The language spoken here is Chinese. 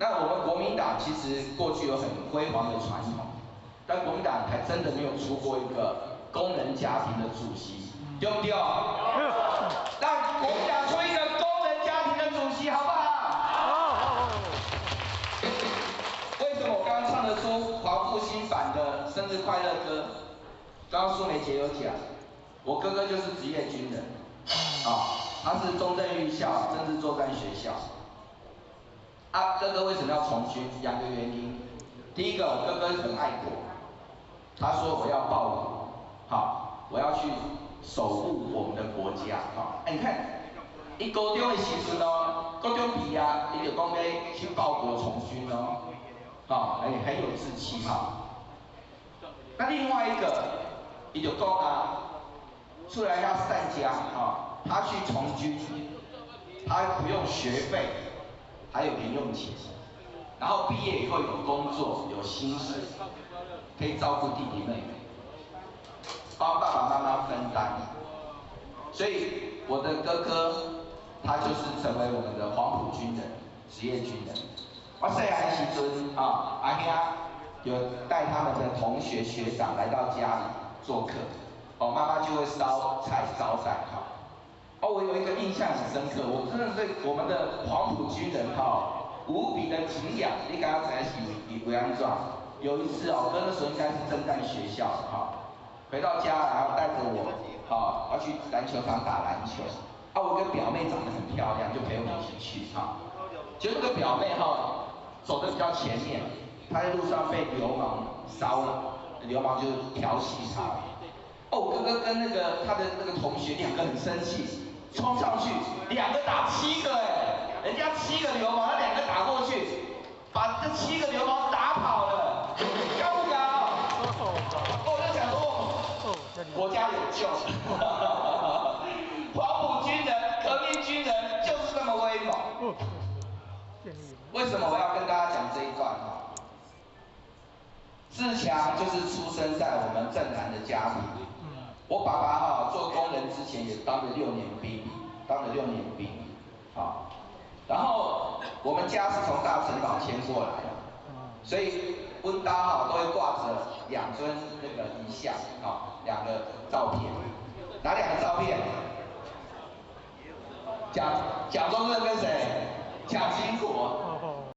那我们国民党其实过去有很辉煌的传统，但国民党还真的没有出过一个工人家庭的主席，对不对？让国民党出一个工人家庭的主席，好不好？为什么我刚刚唱得出黄复兴版的生日快乐歌？刚刚苏梅姐有讲，我哥哥就是职业军人，他是中正预校政治作战学校。哥哥为什么要从军？两个原因。第一个，我哥哥很爱国，他说我要报国，我要去守护我们的国家，你看，一高中的时阵高中毕业，伊就讲要去报国从军很有志气那另外一个，伊就讲出来要散家他去从军，他不用学费。还有零用钱，然后毕业以后有工作，有薪水，可以照顾弟弟妹妹，帮爸爸妈妈分担。所以我的哥哥，他就是成为我们的黄埔军人，职业军人。我细汉时阵阿兄有带他们的同学学长来到家里做客，妈妈就会烧菜招待我有一个印象很深刻，我真的对我们的黄埔军人无比的敬仰。你刚刚才是以为安状，有一次哥那时候应该是正在学校回到家然后带着我要去篮球场打篮球。我有个表妹长得很漂亮，就陪我们一起去结果那个表妹走得比较前面，她在路上被流氓骚扰，流氓就调戏她。我哥哥跟他的那个同学两个很生气。冲上去，2个打7个人家7个流氓，那2个打过去，把这7个流氓打跑了，高不高？我就想说，国家有救，黄埔军人、革命军人就是这么威猛。为什么我要跟大家讲这一段志强就是出生在我们镇南的家庭。我爸爸做工人之前也当了6年兵，然后我们家是从大城堡迁过来的，所以温家都会挂着2尊那个遗像2个照片，哪2个照片？蒋中正跟谁？蒋经国。